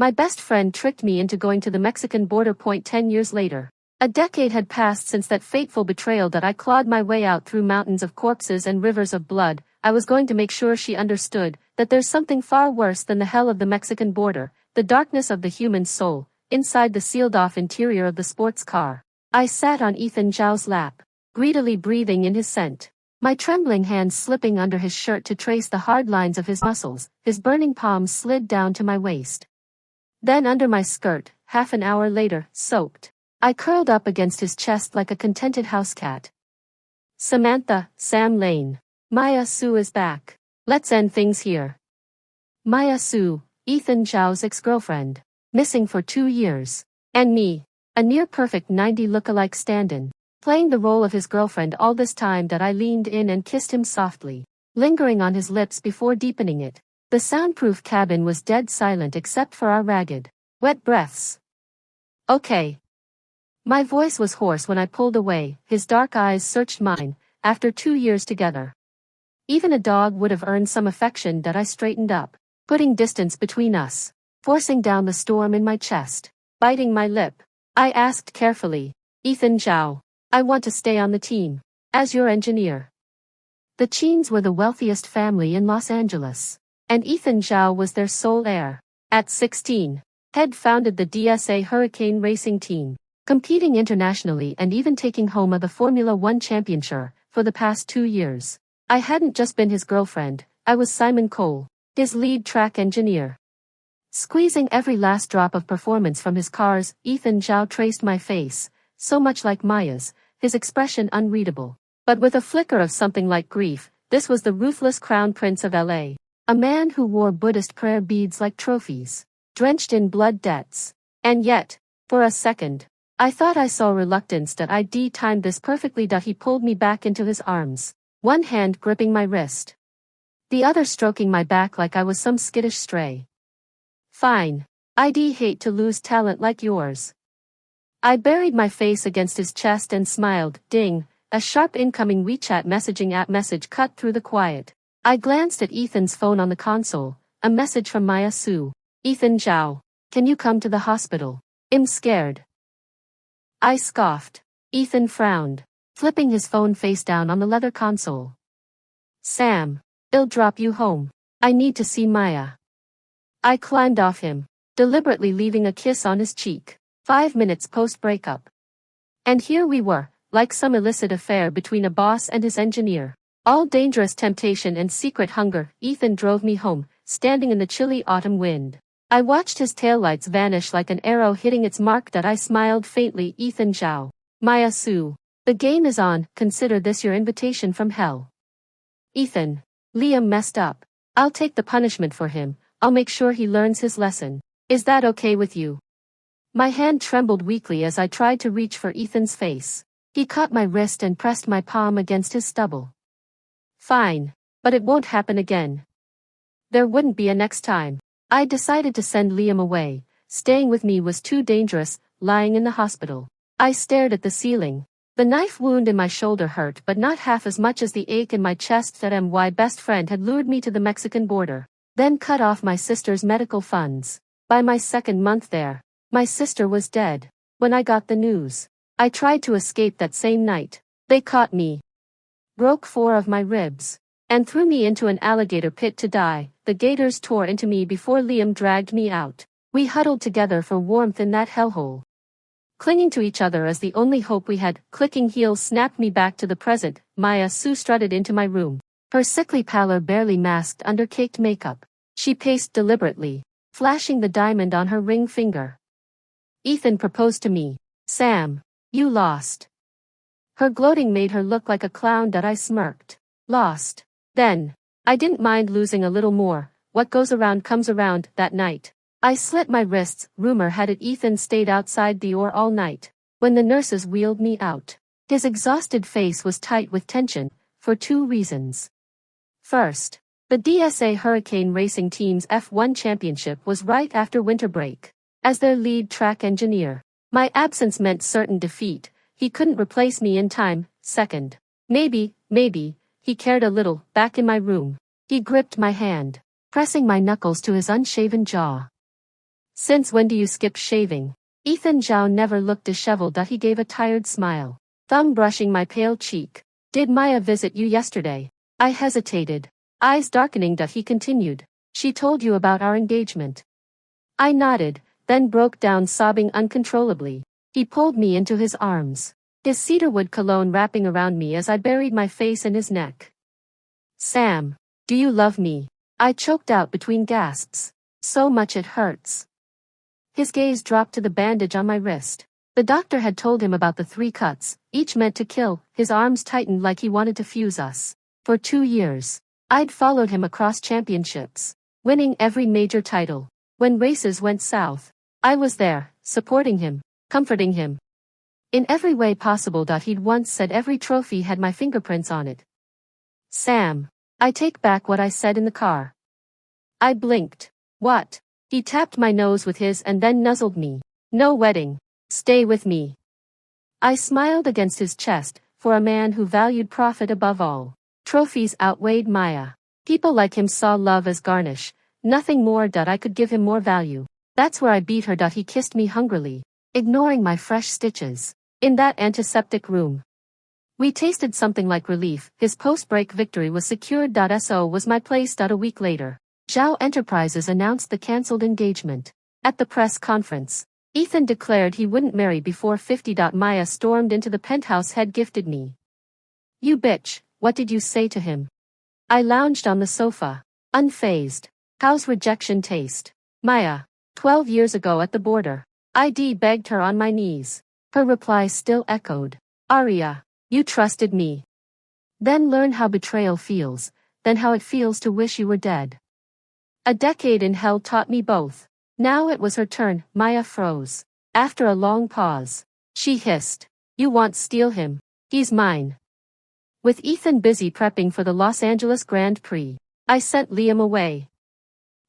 My best friend tricked me into going to the Mexican border. 10 years later. A decade had passed since that fateful betrayal that I clawed my way out through mountains of corpses and rivers of blood. I was going to make sure she understood that there's something far worse than the hell of the Mexican border, the darkness of the human soul, inside the sealed-off interior of the sports car. I sat on Ethan Zhao's lap, greedily breathing in his scent, my trembling hands slipping under his shirt to trace the hard lines of his muscles. His burning palms slid down to my waist. Then under my skirt, half an hour later, soaked. I curled up against his chest like a contented house cat. Samantha, Sam Lane. Maya Su is back. Let's end things here. Maya Su, Ethan Zhao's ex-girlfriend. Missing for 2 years. And me. A near-perfect 90 look-alike stand-in. Playing the role of his girlfriend all this time that I leaned in and kissed him softly. Lingering on his lips before deepening it. The soundproof cabin was dead silent except for our ragged, wet breaths. Okay. My voice was hoarse when I pulled away. His dark eyes searched mine, after 2 years together. Even a dog would have earned some affection that I straightened up, putting distance between us, forcing down the storm in my chest, biting my lip. I asked carefully, Ethan Zhao, I want to stay on the team, as your engineer. The Cheens were the wealthiest family in Los Angeles, and Ethan Zhao was their sole heir. At 16, had founded the DSA Hurricane Racing Team, competing internationally and even taking home the Formula One championship for the past 2 years. I hadn't just been his girlfriend, I was Simon Cole, his lead track engineer. Squeezing every last drop of performance from his cars, Ethan Zhao traced my face, so much like Maya's, his expression unreadable. But with a flicker of something like grief, this was the ruthless crown prince of LA. A man who wore Buddhist prayer beads like trophies, drenched in blood debts. And yet, for a second, I thought I saw reluctance that I'd timed this perfectly. He pulled me back into his arms, one hand gripping my wrist, the other stroking my back like I was some skittish stray. Fine. I'd hate to lose talent like yours. I buried my face against his chest and smiled. Ding, a sharp incoming WeChat messaging app message cut through the quiet. I glanced at Ethan's phone on the console, a message from Maya Su. Ethan Zhao, can you come to the hospital? I'm scared. I scoffed. Ethan frowned, flipping his phone face down on the leather console. Sam, I'll drop you home. I need to see Maya. I climbed off him, deliberately leaving a kiss on his cheek. 5 minutes post-breakup. And here we were, like some illicit affair between a boss and his engineer. All dangerous temptation and secret hunger. Ethan drove me home, standing in the chilly autumn wind. I watched his taillights vanish like an arrow hitting its mark. I smiled faintly. Ethan Zhao. Maya Su. The game is on. Consider this your invitation from hell. Ethan. Liam messed up. I'll take the punishment for him. I'll make sure he learns his lesson. Is that okay with you? My hand trembled weakly as I tried to reach for Ethan's face. He caught my wrist and pressed my palm against his stubble. Fine. But it won't happen again. There wouldn't be a next time. I decided to send Liam away. Staying with me was too dangerous, lying in the hospital. I stared at the ceiling. The knife wound in my shoulder hurt, but not half as much as the ache in my chest that my best friend had lured me to the Mexican border, then cut off my sister's medical funds. By my 2nd month there, my sister was dead. When I got the news, I tried to escape that same night. They caught me, broke 4 of my ribs, and threw me into an alligator pit to die. The gators tore into me before Liam dragged me out. We huddled together for warmth in that hellhole, clinging to each other as the only hope we had. Clicking heels snapped me back to the present. Maya Su strutted into my room, her sickly pallor barely masked under caked makeup. She paced deliberately, flashing the diamond on her ring finger. Ethan proposed to me. Sam, you lost. Her gloating made her look like a clown. I smirked. Lost. Then, I didn't mind losing a little more. What goes around comes around. That night, I slit my wrists. Rumor had it Ethan stayed outside the OR all night. When the nurses wheeled me out, his exhausted face was tight with tension, for 2 reasons. First, the DSA Hurricane Racing Team's F1 championship was right after winter break. As their lead track engineer, my absence meant certain defeat. He couldn't replace me in time. Second, maybe, he cared a little. Back in my room, he gripped my hand, pressing my knuckles to his unshaven jaw. Since when do you skip shaving? Ethan Zhao never looked disheveled. He gave a tired smile, thumb brushing my pale cheek. Did Maya visit you yesterday? I hesitated, eyes darkening. He continued. She told you about our engagement. I nodded, then broke down sobbing uncontrollably. He pulled me into his arms, his cedarwood cologne wrapping around me as I buried my face in his neck. Sam, do you love me? I choked out between gasps. So much it hurts. His gaze dropped to the bandage on my wrist. The doctor had told him about the 3 cuts, each meant to kill. His arms tightened like he wanted to fuse us. For 2 years, I'd followed him across championships, winning every major title. When races went south, I was there, supporting him, comforting him. In every way possible. He'd once said every trophy had my fingerprints on it. Sam, I take back what I said in the car. I blinked. What? He tapped my nose with his and then nuzzled me. No wedding. Stay with me. I smiled against his chest, for a man who valued profit above all. Trophies outweighed Maya. People like him saw love as garnish, nothing more. I could give him more value. That's where I beat her. He kissed me hungrily, ignoring my fresh stitches. In that antiseptic room, we tasted something like relief. His post-break victory was secured. So was my place. A week later, Zhao Enterprises announced the cancelled engagement. At the press conference, Ethan declared he wouldn't marry before 50. Maya stormed into the penthouse head gifted me. You bitch, what did you say to him? I lounged on the sofa, unfazed. How's rejection taste? Maya, 12 years ago at the border. I begged her on my knees. Her reply still echoed. Arya, you trusted me. Then learn how betrayal feels, then how it feels to wish you were dead. A decade in hell taught me both. Now it was her turn. Maya froze. After a long pause, she hissed. You won't steal him. He's mine. With Ethan busy prepping for the Los Angeles Grand Prix, I sent Liam away.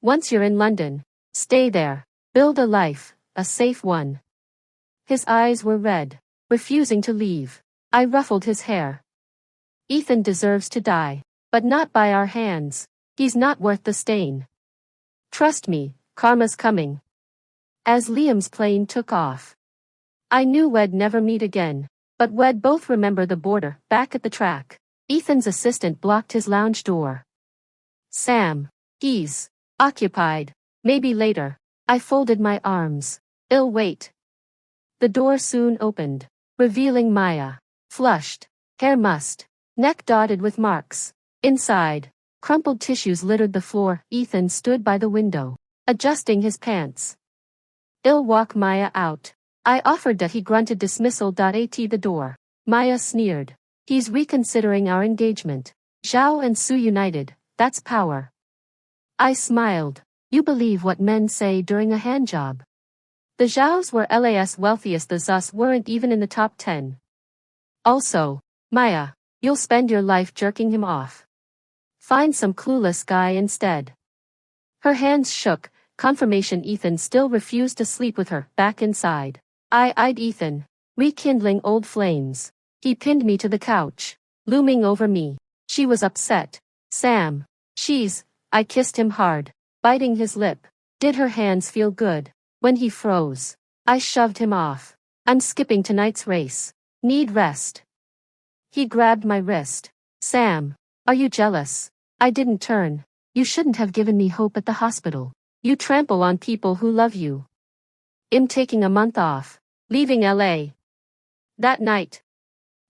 Once you're in London, stay there. Build a life, a safe one. His eyes were red, refusing to leave. I ruffled his hair. Ethan deserves to die, but not by our hands. He's not worth the stain. Trust me, karma's coming. As Liam's plane took off, I knew we'd never meet again, but we'd both remember the border. Back at the track, Ethan's assistant blocked his lounge door. Sam, he's occupied. Maybe later. I folded my arms. I'll wait. The door soon opened, revealing Maya, flushed, hair mussed, neck dotted with marks. Inside, crumpled tissues littered the floor. Ethan stood by the window, adjusting his pants. I'll walk Maya out. I offered. He grunted dismissal. At the door, Maya sneered. He's reconsidering our engagement. Zhao and Su united, that's power. I smiled. You believe what men say during a handjob. The Zhaos were LA's wealthiest. The Zus weren't even in the top 10. Also, Maya, you'll spend your life jerking him off. Find some clueless guy instead. Her hands shook, confirmation. Ethan still refused to sleep with her. Back inside, I eyed Ethan, rekindling old flames. He pinned me to the couch, looming over me. She was upset. Sam, I kissed him hard, biting his lip. Did her hands feel good? When he froze, I shoved him off. I'm skipping tonight's race. Need rest. He grabbed my wrist. Sam, are you jealous? I didn't turn. You shouldn't have given me hope at the hospital. You trample on people who love you. I'm taking a month off, leaving LA. That night,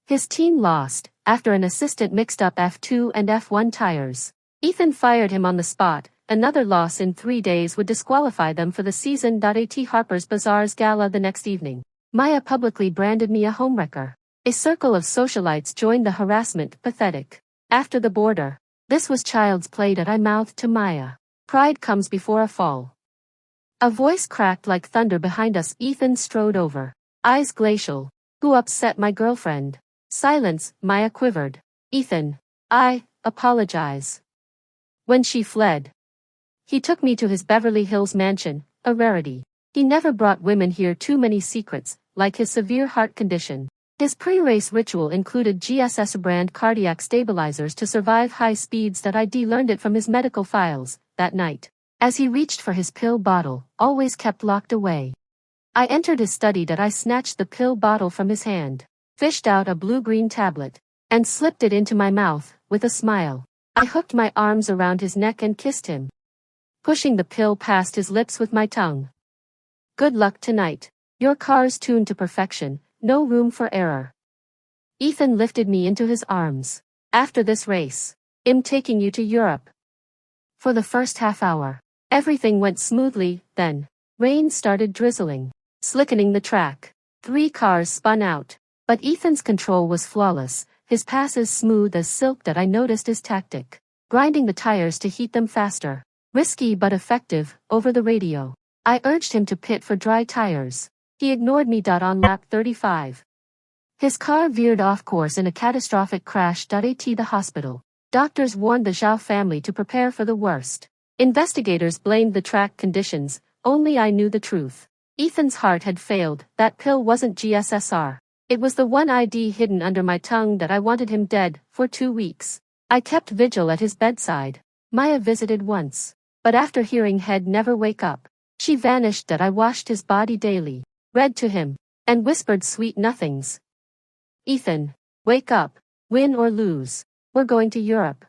his team lost, after an assistant mixed up F2 and F1 tires. Ethan fired him on the spot. Another loss in 3 days would disqualify them for the season. At Harper's Bazaar's gala the next evening, Maya publicly branded me a homewrecker. A circle of socialites joined the harassment. Pathetic. After the border, this was child's play. I mouthed to Maya. Pride comes before a fall. A voice cracked like thunder behind us. Ethan strode over, eyes glacial. Who upset my girlfriend? Silence. Maya quivered. Ethan, I apologize. When she fled, he took me to his Beverly Hills mansion, a rarity. He never brought women here. Too many secrets, like his severe heart condition. His pre-race ritual included GSS brand cardiac stabilizers to survive high speeds. I learned it from his medical files. That night, as he reached for his pill bottle, always kept locked away. I entered his study. I snatched the pill bottle from his hand, fished out a blue-green tablet, and slipped it into my mouth, with a smile. I hooked my arms around his neck and kissed him, pushing the pill past his lips with my tongue. Good luck tonight. Your car's tuned to perfection, no room for error. Ethan lifted me into his arms. After this race, I'm taking you to Europe. For the first half hour, everything went smoothly. Then, rain started drizzling, slickening the track. 3 cars spun out, but Ethan's control was flawless, his passes smooth as silk. I noticed his tactic, grinding the tires to heat them faster. Risky but effective. Over the radio, I urged him to pit for dry tires. He ignored me. On lap 35, his car veered off course in a catastrophic crash. At the hospital, doctors warned the Zhao family to prepare for the worst. Investigators blamed the track conditions. Only I knew the truth. Ethan's heart had failed. That pill wasn't GSSR. It was the one ID hidden under my tongue. I wanted him dead. For 2 weeks, I kept vigil at his bedside. Maya visited once, but after hearing he'd never wake up, she vanished. I washed his body daily, read to him, and whispered sweet nothings. Ethan, wake up. Win or lose, we're going to Europe.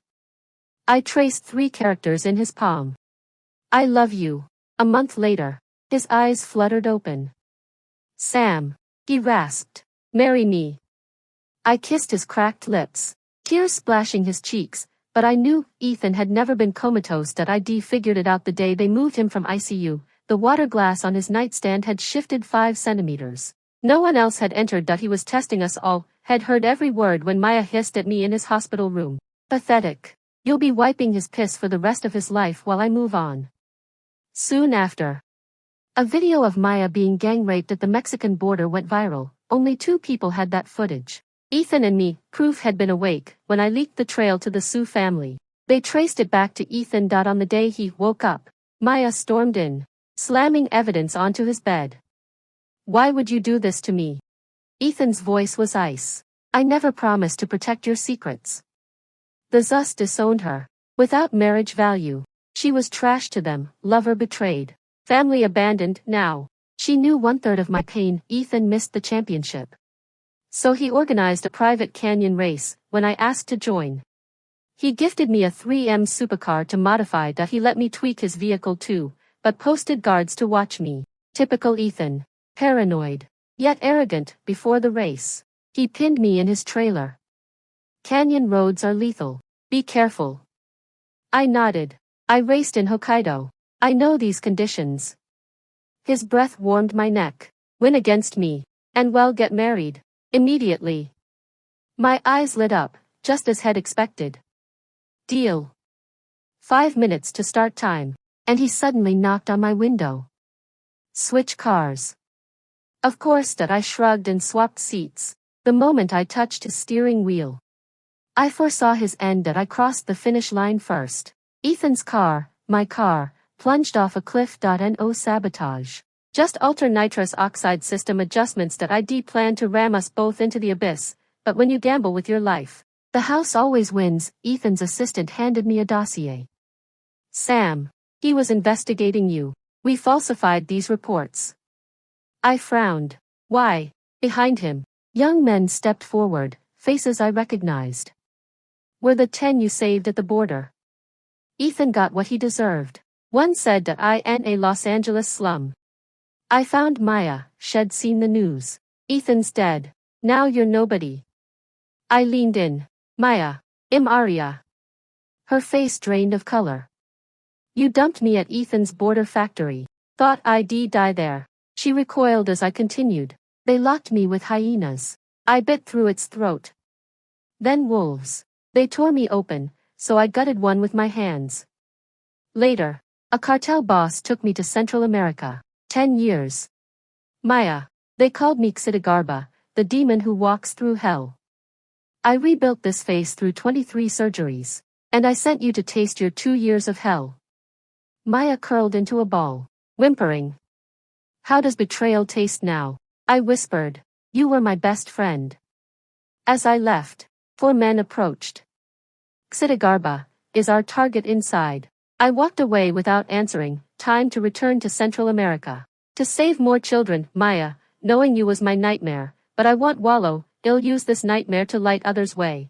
I traced 3 characters in his palm. I love you. A month later, his eyes fluttered open. Sam, he rasped. Marry me. I kissed his cracked lips, tears splashing his cheeks, but I knew Ethan had never been comatose. I'd figured it out the day they moved him from ICU. The water glass on his nightstand had shifted 5 centimeters. No one else had entered. He was testing us all, had heard every word when Maya hissed at me in his hospital room. Pathetic. You'll be wiping his piss for the rest of his life while I move on. Soon after, a video of Maya being gang raped at the Mexican border went viral. Only 2 people had that footage. Ethan and me. Proof had been awake when I leaked the trail to the Sue family. They traced it back to Ethan. On the day he woke up, Maya stormed in, slamming evidence onto his bed. Why would you do this to me? Ethan's voice was ice. I never promised to protect your secrets. The Zus disowned her. Without marriage value, she was trash to them. Lover betrayed, family abandoned. Now, she knew 1/3 of my pain. Ethan missed the championship, so he organized a private canyon race. When I asked to join, he gifted me a 3M supercar to modify. He let me tweak his vehicle too, but posted guards to watch me. Typical Ethan. Paranoid, yet arrogant. Before the race, he pinned me in his trailer. Canyon roads are lethal. Be careful. I nodded. I raced in Hokkaido. I know these conditions. His breath warmed my neck. Win against me, and well, get married. Immediately. My eyes lit up, just as had expected. Deal. 5 minutes to start time, and he suddenly knocked on my window. Switch cars. Of course. I shrugged and swapped seats. The moment I touched his steering wheel, I foresaw his end. I crossed the finish line first. Ethan's car, my car, plunged off a cliff. No sabotage. Just alter nitrous oxide system adjustments. I'd planned to ram us both into the abyss, but when you gamble with your life, the house always wins. Ethan's assistant handed me a dossier. Sam, he was investigating you. We falsified these reports. I frowned. Why? Behind him, young men stepped forward, faces I recognized. Were the 10 you saved at the border. Ethan got what he deserved. One said that I in a Los Angeles slum. I found Maya. She'd seen the news. Ethan's dead. Now you're nobody. I leaned in. Maya. Aria. Her face drained of color. You dumped me at Ethan's border factory. Thought I'd die there. She recoiled as I continued. They locked me with hyenas. I bit through its throat. Then wolves. They tore me open, so I gutted one with my hands. Later, a cartel boss took me to Central America. 10 years. Maya. They called me Xidagarba, the demon who walks through hell. I rebuilt this face through 23 surgeries, and I sent you to taste your 2 years of hell. Maya curled into a ball, whimpering. How does betrayal taste now? I whispered. You were my best friend. As I left, 4 men approached. Xidagarba is our target inside. I walked away without answering. Time to return to Central America. To save more children, Maya, knowing you was my nightmare, but I won't wallow, I'll use this nightmare to light others' way.